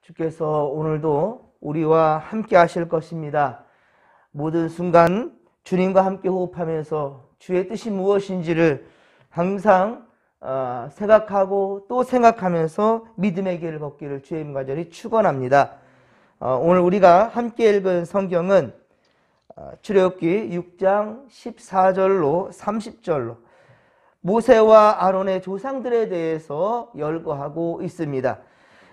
주께서 오늘도 우리와 함께 하실 것입니다. 모든 순간 주님과 함께 호흡하면서 주의 뜻이 무엇인지를 항상 생각하고 또 생각하면서 믿음의 길을 걷기를 주의 이름 간절히 축원합니다. 오늘 우리가 함께 읽은 성경은 출애굽기 6장 14절로 30절로 모세와 아론의 조상들에 대해서 열거하고 있습니다.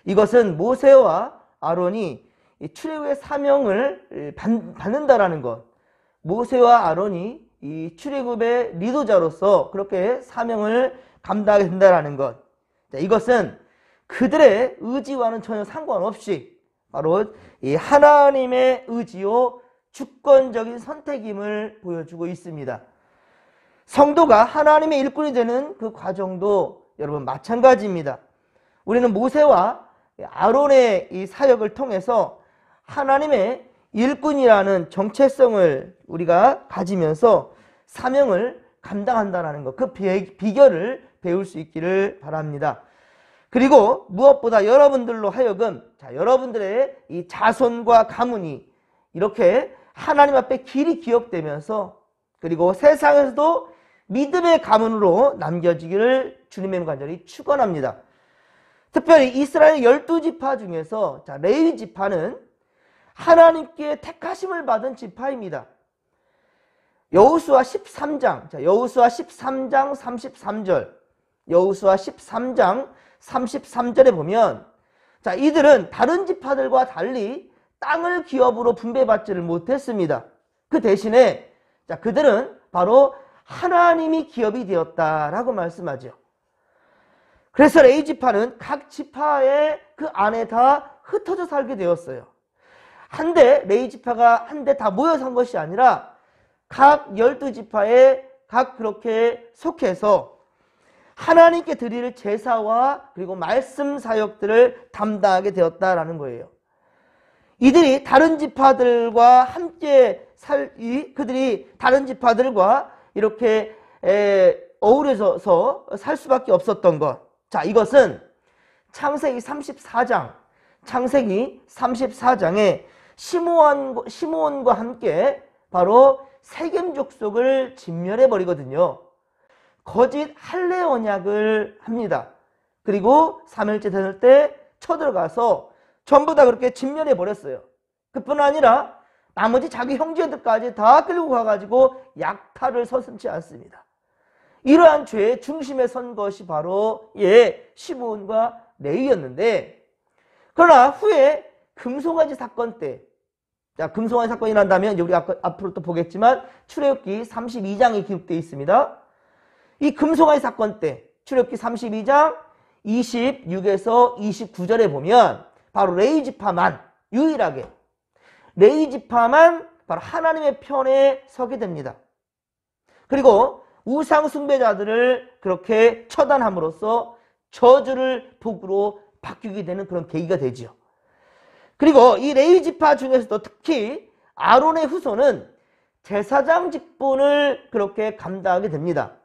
이것은 모세와 아론이 출애굽의 사명을 받는다라는 것, 모세와 아론이 이 출애굽의 리더자로서 그렇게 사명을 감당하게 된다라는 것, 이것은 그들의 의지와는 전혀 상관없이 바로 이 하나님의 의지요 주권적인 선택임을 보여주고 있습니다. 성도가 하나님의 일꾼이 되는 그 과정도 여러분 마찬가지입니다. 우리는 모세와 아론의 이 사역을 통해서 하나님의 일꾼이라는 정체성을 우리가 가지면서 사명을 감당한다는 것, 그 비결을 배울 수 있기를 바랍니다. 그리고 무엇보다 여러분들로 하여금 여러분들의 이 자손과 가문이 이렇게 하나님 앞에 길이 기억되면서 그리고 세상에서도 믿음의 가문으로 남겨지기를 주님의 간절히 축원합니다. 특별히 이스라엘 12지파 중에서 레위 지파는 하나님께 택하심을 받은 지파입니다. 여호수아 13장 33절, 여호수아 13장 33절에 보면 이들은 다른 지파들과 달리 땅을 기업으로 분배받지를 못했습니다. 그 대신에 그들은 바로 하나님이 기업이 되었다라고 말씀하죠. 그래서 레위 지파는 각 지파의 그 안에 다 흩어져 살게 되었어요. 한데 레위 지파가 한데 다 모여 산 것이 아니라 각 12지파에 각 그렇게 속해서 하나님께 드릴 제사와 그리고 말씀 사역들을 담당하게 되었다라는 거예요. 이들이 다른 지파들과 함께 그들이 다른 지파들과 이렇게 어우러져서 살 수밖에 없었던 것. 이것은 창세기 34장에 시므온과 함께 바로 세겜 족속을 진멸해 버리거든요. 거짓 할례 언약을 합니다. 그리고 3일째 되는 때 쳐들어가서 전부 다 그렇게 진멸해 버렸어요. 그뿐 아니라 나머지 자기 형제들까지 다 끌고 가가지고 약탈을 서슴지 않습니다. 이러한 죄의 중심에 선 것이 바로 시므온과 레위였는데, 그러나 후에 금송아지 사건 때, 금송아지 사건이 난다면 우리 앞으로 또 보겠지만 출애굽기 32장에 기록되어 있습니다. 이 금송아지 사건 때 출애굽기 32장 26에서 29절에 보면 바로 레위 지파만 유일하게 바로 하나님의 편에 서게 됩니다. 그리고 우상 숭배자들을 그렇게 처단함으로써 저주를 복으로 바뀌게 되는 그런 계기가 되죠. 그리고 이 레위 지파 중에서도 특히 아론의 후손은 제사장 직분을 그렇게 감당하게 됩니다.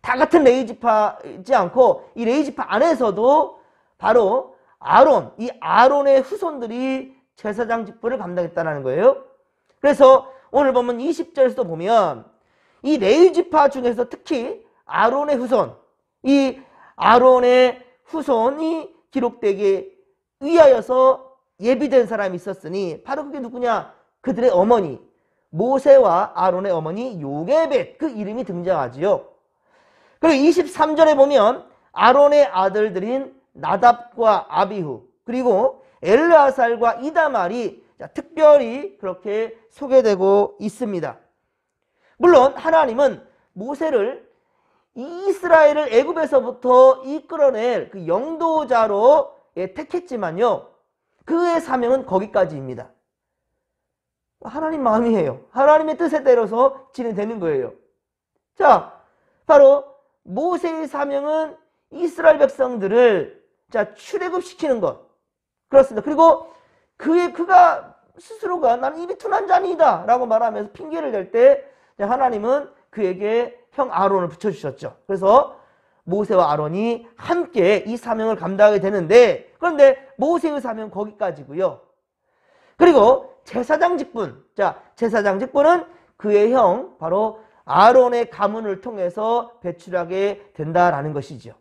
다 같은 레위 지파이지 않고 이 레위 지파 안에서도 바로 아론의 후손들이 제사장 직분을 감당했다는 거예요. 그래서 오늘 보면 20절에서도 보면 이 레위 지파 중에서 특히 아론의 후손이 기록되기 위하여서 예비된 사람이 있었으니 바로 그게 누구냐? 그들의 어머니 모세와 아론의 어머니 요게벳, 그 이름이 등장하지요. 그리고 23절에 보면 아론의 아들들인 나답과 아비후 그리고 엘르아살과 이다말이 특별히 그렇게 소개되고 있습니다. 물론 하나님은 모세를 이스라엘을 애굽에서부터 이끌어낼 그 영도자로 택했지만요, 그의 사명은 거기까지입니다. 하나님 마음이에요. 하나님의 뜻에 따라서 진행되는 거예요. 바로 모세의 사명은 이스라엘 백성들을 출애굽시키는 것. 그렇습니다. 그리고 그가 스스로가 나는 입이 둔한 자니다 라고 말하면서 핑계를 댈 때 하나님은 그에게 형 아론을 붙여주셨죠. 그래서 모세와 아론이 함께 이 사명을 감당하게 되는데, 그런데 모세의 사명은 거기까지고요. 그리고 제사장 직분, 자, 제사장 직분은 그의 형 바로 아론의 가문을 통해서 배출하게 된다라는 것이죠.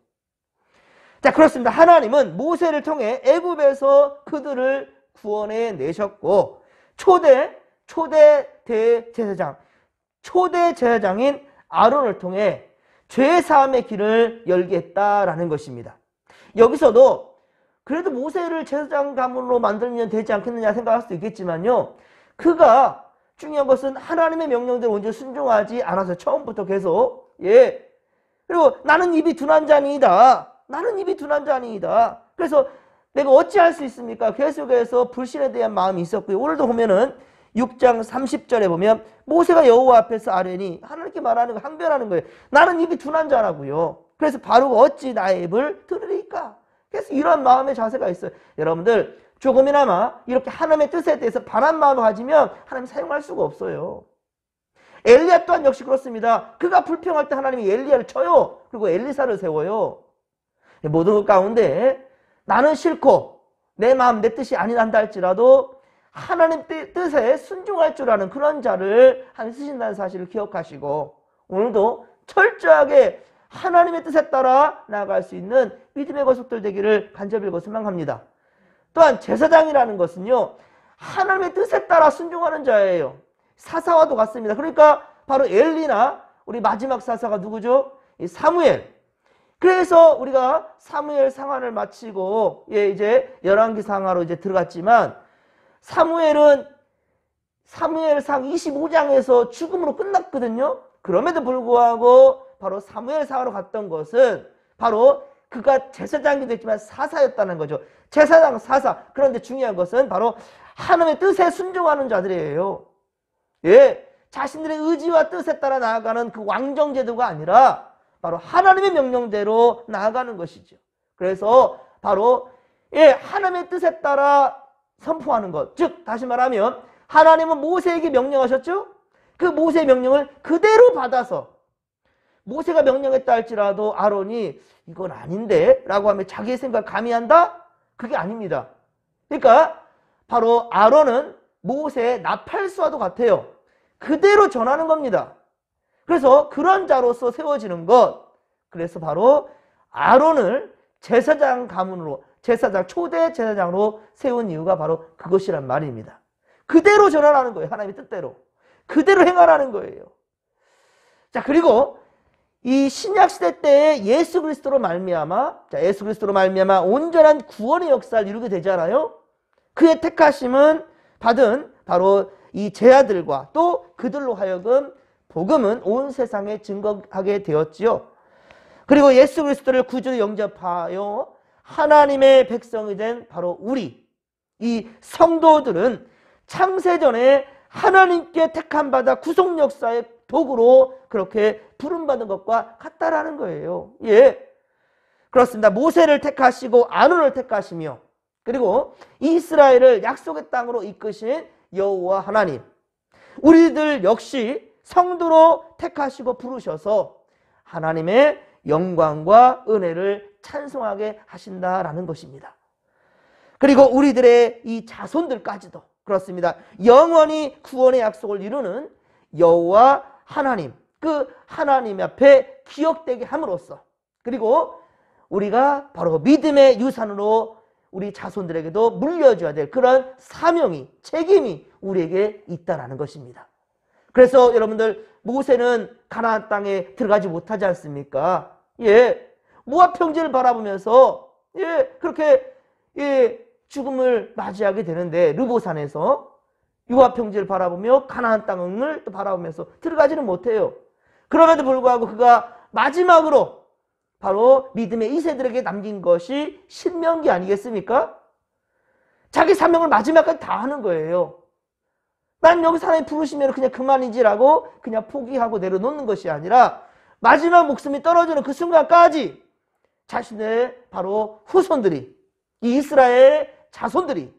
자, 그렇습니다. 하나님은 모세를 통해 애굽에서 그들을 구원해 내셨고, 초대 제사장인 아론을 통해 죄 사함의 길을 열게 했다라는 것입니다. 여기서도 그래도 모세를 제사장 가문으로 만들면 되지 않겠느냐 생각할 수도 있겠지만요, 그가 중요한 것은 하나님의 명령대로 먼저 순종하지 않아서 처음부터 계속, 그리고 나는 입이 둔한 자니이다. 그래서 내가 어찌할 수 있습니까? 계속해서 불신에 대한 마음이 있었고요. 오늘도 보면은 6장 30절에 보면 모세가 여호와 앞에서 아뢰니, 하나님께 말하는 거, 항변하는 거예요. 나는 입이 둔한 자라고요. 그래서 바로가 어찌 나의 입을 들으리까? 그래서 이런 마음의 자세가 있어요. 여러분들 조금이나마 이렇게 하나님의 뜻에 대해서 반한 마음을 가지면 하나님 사용할 수가 없어요. 엘리야 또한 역시 그렇습니다. 그가 불평할 때 하나님이 엘리야를 쳐요. 그리고 엘리사를 세워요. 모든 것 가운데 나는 싫고 내 마음 내 뜻이 아니란다 할지라도 하나님 뜻에 순종할 줄 아는 그런 자를 하나님 쓰신다는 사실을 기억하시고, 오늘도 철저하게 하나님의 뜻에 따라 나아갈 수 있는 믿음의 거속들 되기를 간절히 소망합니다. 또한 제사장이라는 것은요, 하나님의 뜻에 따라 순종하는 자예요. 사사와도 같습니다. 그러니까 바로 엘리나 우리 마지막 사사가 누구죠? 사무엘. 그래서 우리가 사무엘 상한을 마치고 이제 열왕기 상하로 이제 들어갔지만, 사무엘상 25장에서 죽음으로 끝났거든요. 그럼에도 불구하고 바로 사무엘 상하로 갔던 것은 바로 그가 제사장이기도 했지만 사사였다는 거죠. 제사장, 사사. 그런데 중요한 것은 바로 하나님의 뜻에 순종하는 자들이에요. 자신들의 의지와 뜻에 따라 나아가는 그 왕정제도가 아니라 바로 하나님의 명령대로 나아가는 것이죠. 그래서 바로 하나님의 뜻에 따라 선포하는 것. 즉 다시 말하면 하나님은 모세에게 명령하셨죠. 그 모세의 명령을 그대로 받아서, 모세가 명령했다 할지라도 아론이 이건 아닌데 라고 하면 자기의 생각을 가미한다? 그게 아닙니다. 그러니까 바로 아론은 모세의 나팔수와도 같아요. 그대로 전하는 겁니다. 그래서 그런 자로서 세워지는 것, 그래서 바로 아론을 제사장 가문으로, 초대 제사장으로 세운 이유가 바로 그것이란 말입니다. 그대로 전환하는 거예요. 하나님의 뜻대로 그대로 행하라는 거예요. 자, 그리고 이 신약시대 때에 예수 그리스도로 말미암아 온전한 구원의 역사를 이루게 되잖아요. 그의 택하심은 받은 바로 이 제자들과 또 그들로 하여금 복음은 온 세상에 증거하게 되었지요. 그리고 예수 그리스도를 구주로 영접하여 하나님의 백성이 된 바로 우리, 이 성도들은 창세전에 하나님께 택함받아 구속 역사의 도구로 그렇게 부름받은 것과 같다라는 거예요. 그렇습니다. 모세를 택하시고 아론을 택하시며, 그리고 이스라엘을 약속의 땅으로 이끄신 여호와 하나님, 우리들 역시 성도로 택하시고 부르셔서 하나님의 영광과 은혜를 찬송하게 하신다라는 것입니다. 그리고 우리들의 이 자손들까지도 그렇습니다. 영원히 구원의 약속을 이루는 여호와 하나님, 그 하나님 앞에 기억되게 함으로써, 그리고 우리가 바로 믿음의 유산으로 우리 자손들에게도 물려줘야 될 그런 사명이, 책임이 우리에게 있다는 것입니다. 그래서 여러분들, 모세는 가나안 땅에 들어가지 못하지 않습니까? 모압 평지를 바라보면서 그렇게 죽음을 맞이하게 되는데, 르보산에서 모압 평지를 바라보며 가나안 땅을 또 바라보면서 들어가지는 못해요. 그럼에도 불구하고 그가 마지막으로 바로 믿음의 2세들에게 남긴 것이 신명기 아니겠습니까? 자기 사명을 마지막까지 다 하는 거예요. 난 여기 하나님 부르시면 그냥 그만이지라고 그냥 포기하고 내려놓는 것이 아니라 마지막 목숨이 떨어지는 그 순간까지 자신의 바로 후손들이, 이 이스라엘 자손들이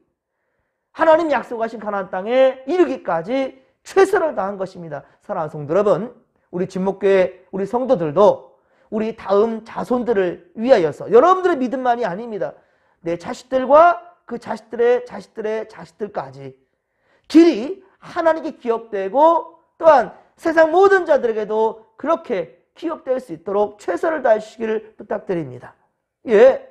하나님 약속하신 가나안 땅에 이르기까지 최선을 다한 것입니다. 사랑하는 성도 여러분, 우리 진목교회 우리 성도들도 우리 다음 자손들을 위하여서 여러분들의 믿음만이 아닙니다. 내 자식들과 그 자식들의 자식들의 자식들까지 길이 하나님께 기억되고 또한 세상 모든 자들에게도 그렇게 기억될 수 있도록 최선을 다해주시기를 부탁드립니다. 예.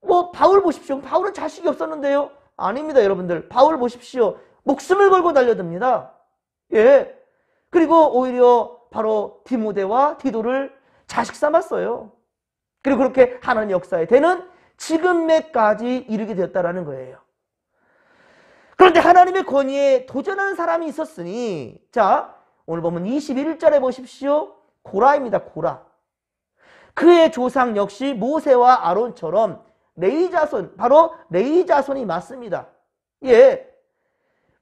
뭐 바울 보십시오. 바울은 자식이 없었는데요. 아닙니다, 여러분들. 바울 보십시오. 목숨을 걸고 달려듭니다. 예. 그리고 오히려 바로 디모데와 디도를 자식 삼았어요. 그리고 그렇게 하나님 역사에 되는 지금에까지 이르게 되었다라는 거예요. 그런데 하나님의 권위에 도전하는 사람이 있었으니, 자, 오늘 보면 21절에 보십시오. 고라입니다, 고라. 그의 조상 역시 모세와 아론처럼 레위 자손, 바로 레위 자손이 맞습니다. 예.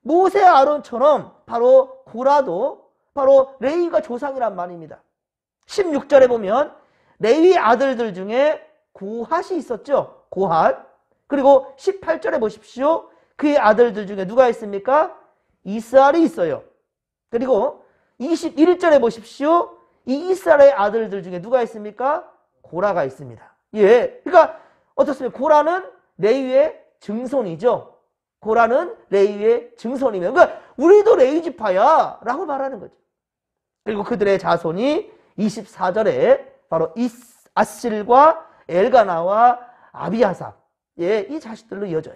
모세 아론처럼 바로 고라도 바로 레위가 조상이란 말입니다. 16절에 보면 레위 아들들 중에 고핫이 있었죠. 고핫. 그리고 18절에 보십시오. 그의 아들들 중에 누가 있습니까? 이스라엘이 있어요. 그리고 21절에 보십시오. 이 이스라엘의 아들들 중에 누가 있습니까? 고라가 있습니다. 예. 그러니까 어떻습니까? 고라는 레위의 증손이죠. 고라는 레위의 증손이면, 그러니까 우리도 레위 지파야 라고 말하는 거죠. 그리고 그들의 자손이 24절에 바로 아실과 엘가나와 아비아삽, 예, 이 자식들로 이어져요.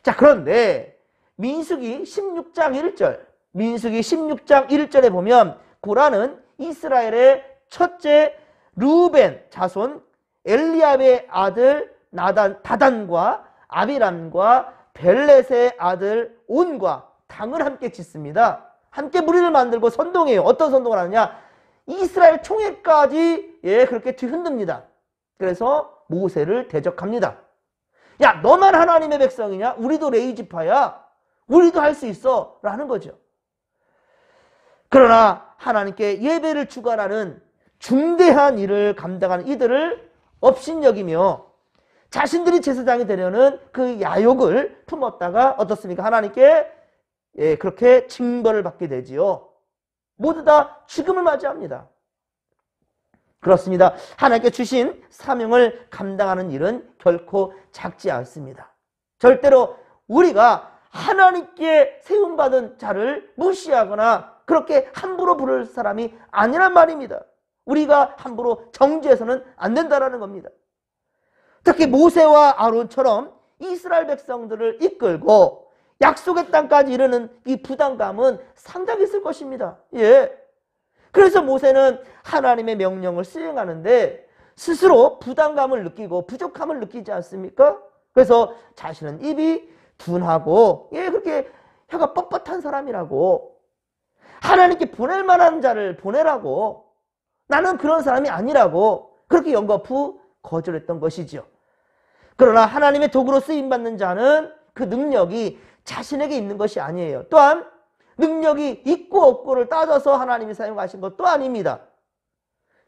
자, 그런데 민수기 16장 1절, 민수기 16장 1절에 보면 고라는 이스라엘의 첫째 루벤 자손 엘리압의 아들 다단과 아비람과 벨렛의 아들 온과 당을 함께 짓습니다. 함께 무리를 만들고 선동해요. 어떤 선동을 하느냐? 이스라엘 총회까지 예 그렇게 뒤흔듭니다. 그래서 모세를 대적합니다. 야, 너만 하나님의 백성이냐? 우리도 레위 지파야. 우리도 할 수 있어 라는 거죠. 그러나 하나님께 예배를 주관하는 중대한 일을 감당하는 이들을 업신여기며 자신들이 제사장이 되려는 그 야욕을 품었다가 어떻습니까? 하나님께 예, 그렇게 징벌을 받게 되지요. 모두 다 죽음을 맞이합니다. 그렇습니다. 하나님께 주신 사명을 감당하는 일은 결코 작지 않습니다. 절대로 우리가 하나님께 세움받은 자를 무시하거나 그렇게 함부로 부를 사람이 아니란 말입니다. 우리가 함부로 정죄해서는 안 된다는 겁니다. 특히 모세와 아론처럼 이스라엘 백성들을 이끌고 약속의 땅까지 이르는 이 부담감은 상당히 있을 것입니다. 예. 그래서 모세는 하나님의 명령을 수행하는데 스스로 부담감을 느끼고 부족함을 느끼지 않습니까? 그래서 자신은 입이 둔하고 예 그렇게 혀가 뻣뻣한 사람이라고, 하나님께 보낼 만한 자를 보내라고, 나는 그런 사람이 아니라고 그렇게 연거푸 거절했던 것이지요. 그러나 하나님의 도구로 쓰임받는 자는 그 능력이 자신에게 있는 것이 아니에요. 또한 능력이 있고 없고를 따져서 하나님이 사용하신 것도 아닙니다.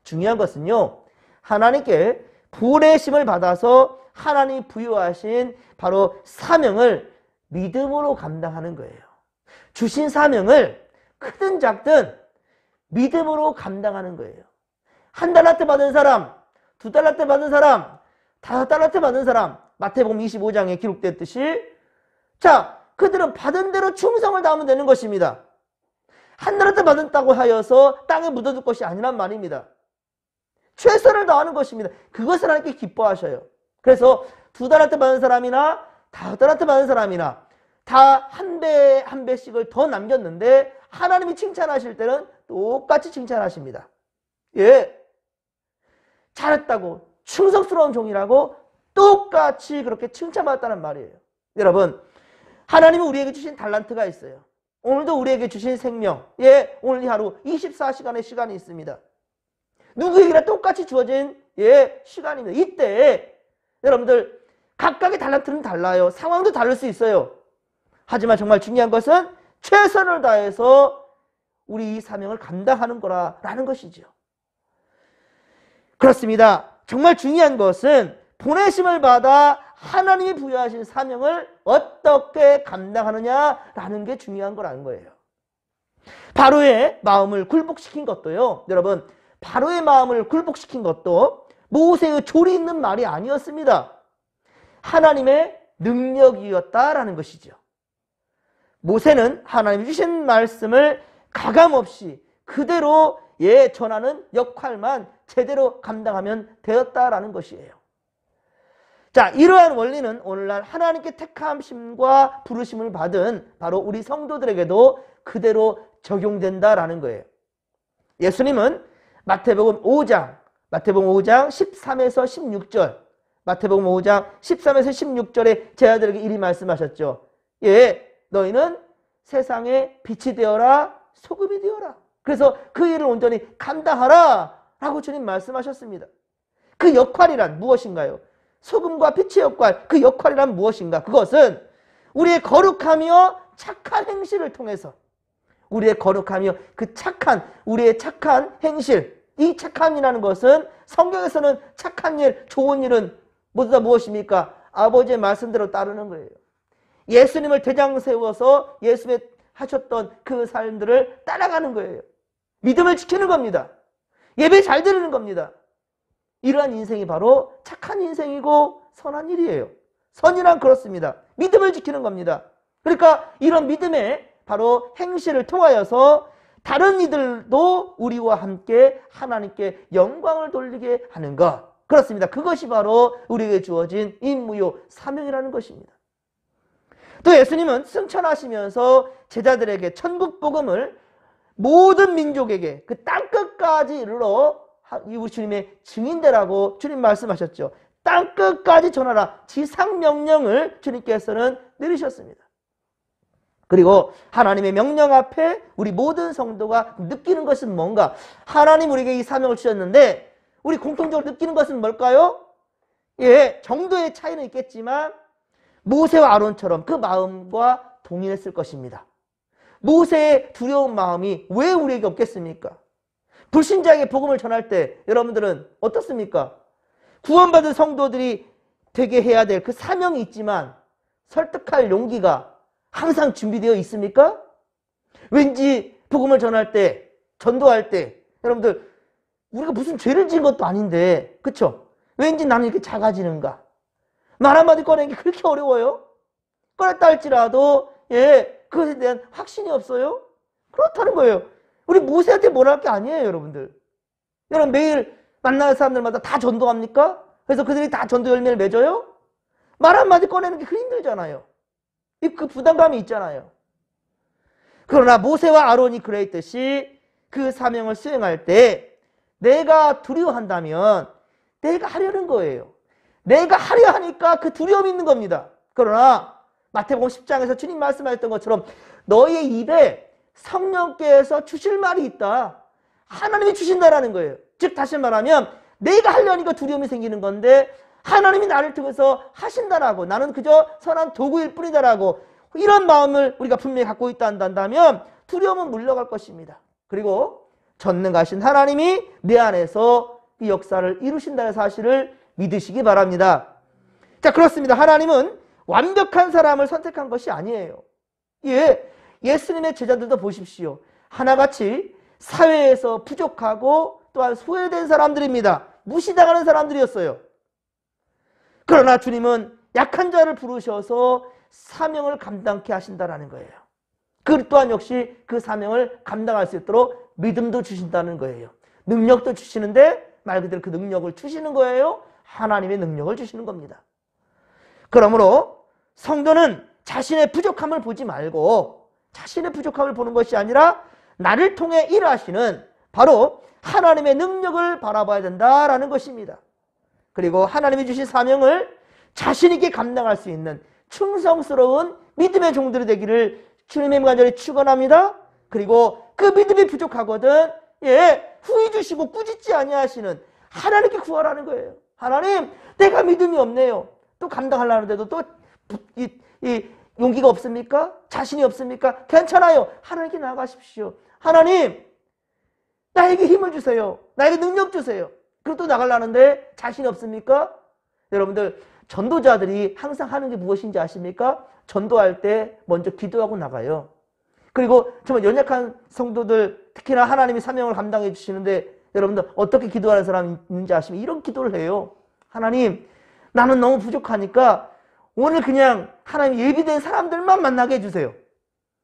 중요한 것은요, 하나님께 보내심을 받아서 하나님이 부여하신 바로 사명을 믿음으로 감당하는 거예요. 주신 사명을 크든 작든 믿음으로 감당하는 거예요. 한 달란트 받은 사람, 두 달란트 받은 사람, 5달란트 받은 사람, 마태복음 25장에 기록됐듯이 자, 그들은 받은 대로 충성을 다하면 되는 것입니다. 한 달란트 받았다고 하여서 땅에 묻어둘 것이 아니란 말입니다. 최선을 다하는 것입니다. 그것을 하나님께 기뻐하셔요. 그래서 2달란트 받은 사람이나 5달란트 받은 사람이나 다 한 배 한 배씩을 더 남겼는데 하나님이 칭찬하실 때는 똑같이 칭찬하십니다. 예, 잘했다고, 충성스러운 종이라고 똑같이 그렇게 칭찬받았다는 말이에요. 여러분, 하나님은 우리에게 주신 달란트가 있어요. 오늘도 우리에게 주신 생명, 예, 오늘 이 하루 24시간의 시간이 있습니다. 누구에게나 똑같이 주어진 예 시간입니다. 이때 여러분들 각각의 달란트는 달라요. 상황도 다를 수 있어요. 하지만 정말 중요한 것은 최선을 다해서 우리 이 사명을 감당하는 거라는 것이죠. 그렇습니다. 정말 중요한 것은 보내심을 받아 하나님이 부여하신 사명을 어떻게 감당하느냐라는 게 중요한 거라는 거예요. 바로의 마음을 굴복시킨 것도요, 여러분, 바로의 마음을 굴복시킨 것도 모세의 조리 있는 말이 아니었습니다. 하나님의 능력이었다라는 것이죠. 모세는 하나님이 주신 말씀을 가감없이 그대로 전하는 역할만 제대로 감당하면 되었다라는 것이에요. 자, 이러한 원리는 오늘날 하나님께 택함심과 부르심을 받은 바로 우리 성도들에게도 그대로 적용된다라는 거예요. 예수님은 마태복음 5장 13에서 16절, 마태복음 5장 13에서 16절에 제자들에게 이리 말씀하셨죠. 너희는 세상의 빛이 되어라, 소금이 되어라. 그래서 그 일을 온전히 감당하라 라고 주님 말씀하셨습니다. 그 역할이란 무엇인가요? 소금과 빛의 역할, 그 역할이란 무엇인가? 그것은 우리의 거룩하며 착한 행실을 통해서 우리의 거룩하며 우리의 착한 행실, 이 착함이라는 것은 성경에서는 착한 일, 좋은 일은 모두 다 무엇입니까? 아버지의 말씀대로 따르는 거예요. 예수님을 대장 세워서 예수님의 하셨던 그 삶들을 따라가는 거예요. 믿음을 지키는 겁니다. 예배 잘 드리는 겁니다. 이러한 인생이 바로 착한 인생이고 선한 일이에요. 선이란 그렇습니다. 믿음을 지키는 겁니다. 그러니까 이런 믿음의 바로 행실을 통하여서 다른 이들도 우리와 함께 하나님께 영광을 돌리게 하는 것. 그렇습니다. 그것이 바로 우리에게 주어진 임무요 사명이라는 것입니다. 또 예수님은 승천하시면서 제자들에게 천국 복음을 모든 민족에게 그 땅끝까지 이르러 우리 주님의 증인되라고 주님 말씀하셨죠. 땅끝까지 전하라. 지상명령을 주님께서는 내리셨습니다. 그리고 하나님의 명령 앞에 우리 모든 성도가 느끼는 것은 뭔가? 하나님 우리에게 이 사명을 주셨는데 우리 공통적으로 느끼는 것은 뭘까요? 정도의 차이는 있겠지만 모세와 아론처럼 그 마음과 동일했을 것입니다. 모세의 두려운 마음이 왜 우리에게 없겠습니까? 불신자에게 복음을 전할 때 여러분들은 어떻습니까? 구원받은 성도들이 되게 해야 될 그 사명이 있지만 설득할 용기가 항상 준비되어 있습니까? 왠지 복음을 전할 때, 전도할 때 여러분들 우리가 무슨 죄를 지은 것도 아닌데 그쵸? 왠지 나는 이렇게 작아지는가? 말 한마디 꺼내는 게 그렇게 어려워요? 꺼냈다 할지라도 그것에 대한 확신이 없어요? 그렇다는 거예요. 우리 모세한테 뭘 할 게 아니에요, 여러분들. 여러분 매일 만나는 사람들마다 다 전도합니까? 그래서 그들이 다 전도 열매를 맺어요? 말 한마디 꺼내는 게 그리 힘들잖아요. 그 부담감이 있잖아요. 그러나 모세와 아론이 그랬듯이 그 사명을 수행할 때 내가 두려워한다면 내가 하려는 거예요. 내가 하려 하니까 그 두려움이 있는 겁니다. 그러나 마태복음 10장에서 주님 말씀하셨던 것처럼 너희의 입에 성령께서 주실 말이 있다. 하나님이 주신다라는 거예요. 즉 다시 말하면 내가 하려니까 두려움이 생기는 건데 하나님이 나를 통해서 하신다라고 나는 그저 선한 도구일 뿐이다라고 이런 마음을 우리가 분명히 갖고 있다 한다면 두려움은 물러갈 것입니다. 그리고 전능하신 하나님이 내 안에서 이 역사를 이루신다는 사실을 믿으시기 바랍니다. 자, 그렇습니다. 하나님은 완벽한 사람을 선택한 것이 아니에요. 예수님의 제자들도 보십시오. 하나같이 사회에서 부족하고 또한 소외된 사람들입니다. 무시당하는 사람들이었어요. 그러나 주님은 약한 자를 부르셔서 사명을 감당케 하신다는 거예요. 그 또한 역시 그 사명을 감당할 수 있도록 믿음도 주신다는 거예요. 능력도 주시는데 말 그대로 그 능력을 주시는 거예요. 하나님의 능력을 주시는 겁니다. 그러므로 성도는 자신의 부족함을 보지 말고 자신의 부족함을 보는 것이 아니라 나를 통해 일하시는 바로 하나님의 능력을 바라봐야 된다라는 것입니다. 그리고 하나님이 주신 사명을 자신 있게 감당할 수 있는 충성스러운 믿음의 종들이 되기를 주님의 간절히 축원합니다. 그리고 그 믿음이 부족하거든 후히 주시고 꾸짖지 아니하시는 하나님께 구하라는 거예요. 하나님, 내가 믿음이 없네요. 또 감당하려는데도 또 이 용기가 없습니까? 자신이 없습니까? 괜찮아요. 하나님께 나아가십시오. 하나님, 나에게 힘을 주세요. 나에게 능력 주세요. 그리고 또 나가려는데 자신이 없습니까? 여러분들, 전도자들이 항상 하는 게 무엇인지 아십니까? 전도할 때 먼저 기도하고 나가요. 그리고 정말 연약한 성도들, 특히나 하나님이 사명을 감당해 주시는데 여러분들 어떻게 기도하는 사람이 있는지 아시면 이런 기도를 해요. 하나님, 나는 너무 부족하니까 오늘 그냥 하나님 예비된 사람들만 만나게 해주세요.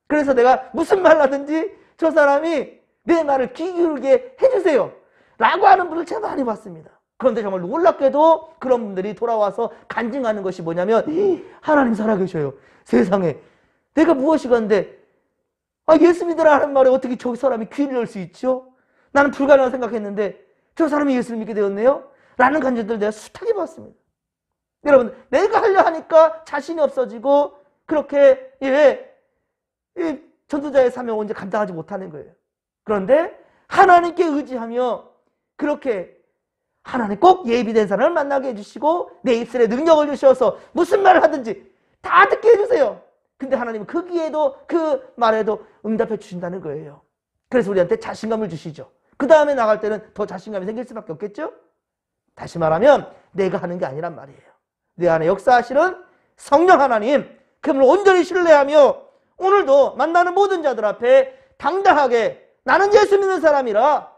그래서 내가 무슨 말 하든지 저 사람이 내 말을 귀 기울게 해주세요 라고 하는 분을 제가 많이 봤습니다. 그런데 정말 놀랍게도 그런 분들이 돌아와서 간증하는 것이 뭐냐면, 하나님 살아계셔요. 세상에 내가 무엇이건데 예수 믿으라 하는 말에 어떻게 저 사람이 귀를 열 수 있죠? 나는 불가능하다고 생각했는데 저 사람이 예수를 믿게 되었네요? 라는 간증들을 내가 숱하게 봤습니다. 여러분, 내가 하려 하니까 자신이 없어지고 그렇게 전도자의 사명 언제 감당하지 못하는 거예요. 그런데 하나님께 의지하며 그렇게 하나님 꼭 예비된 사람을 만나게 해주시고 내 입술에 능력을 주셔서 무슨 말을 하든지 다 듣게 해주세요. 근데 하나님은 거기에도 그 말에도 응답해 주신다는 거예요. 그래서 우리한테 자신감을 주시죠. 그 다음에 나갈 때는 더 자신감이 생길 수밖에 없겠죠? 다시 말하면 내가 하는 게 아니란 말이에요. 내 안에 역사하시는 성령 하나님, 그분을 온전히 신뢰하며 오늘도 만나는 모든 자들 앞에 당당하게 나는 예수 믿는 사람이라,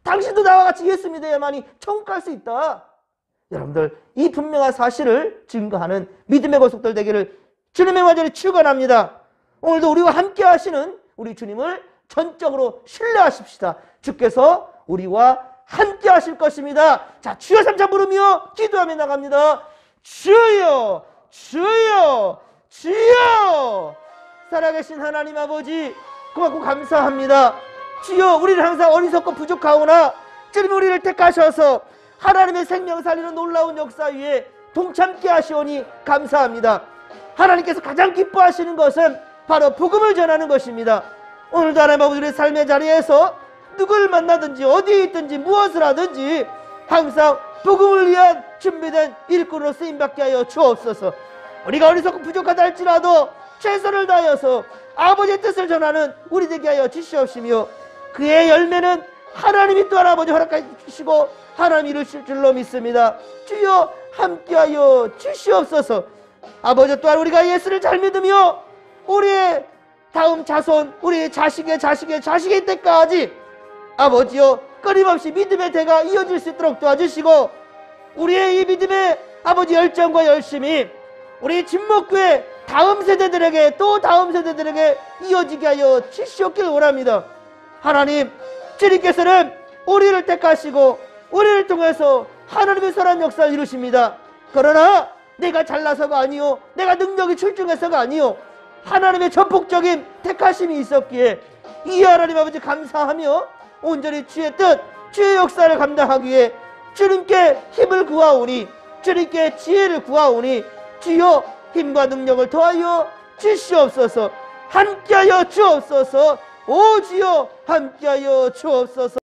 당신도 나와 같이 예수 믿어야만이 천국 갈 수 있다. 여러분들, 이 분명한 사실을 증거하는 믿음의 고속들 되기를 주님의 완전히 축원합니다. 오늘도 우리와 함께 하시는 우리 주님을 전적으로 신뢰하십시다. 주께서 우리와 함께 하실 것입니다. 자, 주여 삼차 부르며 기도하며 나갑니다. 주여, 주여, 주여. 살아계신 하나님 아버지, 고맙고 감사합니다. 주여, 우리는 항상 어리석고 부족하오나 주님 우리를 택하셔서 하나님의 생명 살리는 놀라운 역사 위에 동참케 하시오니 감사합니다. 하나님께서 가장 기뻐하시는 것은 바로 복음을 전하는 것입니다. 오늘도 하나님 아버지, 우리의 삶의 자리에서 누구를 만나든지 어디에 있든지 무엇을 하든지 항상 복음을 위한 준비된 일꾼으로 쓰임받게 하여 주옵소서. 우리가 어리석고 부족하다 할지라도 최선을 다하여서 아버지의 뜻을 전하는 우리 되게 하여 주시옵시며, 그의 열매는 하나님이 또한 아버지 허락해 주시고 하나님 이루실 줄로 믿습니다. 주여 함께하여 주시옵소서. 아버지, 또한 우리가 예수를 잘 믿으며 우리의 다음 자손, 우리의 자식의 자식의 자식의 때까지 아버지여 끊임없이 믿음의 대가 이어질 수 있도록 도와주시고, 우리의 이 믿음의 아버지 열정과 열심이 우리 진목교회 다음 세대들에게 또 다음 세대들에게 이어지게 하여 주시옵길 원합니다. 하나님, 주님께서는 우리를 택하시고 우리를 통해서 하나님의 선한 역사를 이루십니다. 그러나 내가 잘나서가 아니요, 내가 능력이 출중해서가 아니요, 하나님의 전폭적인 택하심이 있었기에 이 하나님 아버지 감사하며 온전히 주의 뜻, 주의 역사를 감당하기 위해 주님께 힘을 구하오니, 주님께 지혜를 구하오니 주여 힘과 능력을 더하여 주시옵소서. 함께하여 주옵소서. 오 주여 함께하여 주옵소서.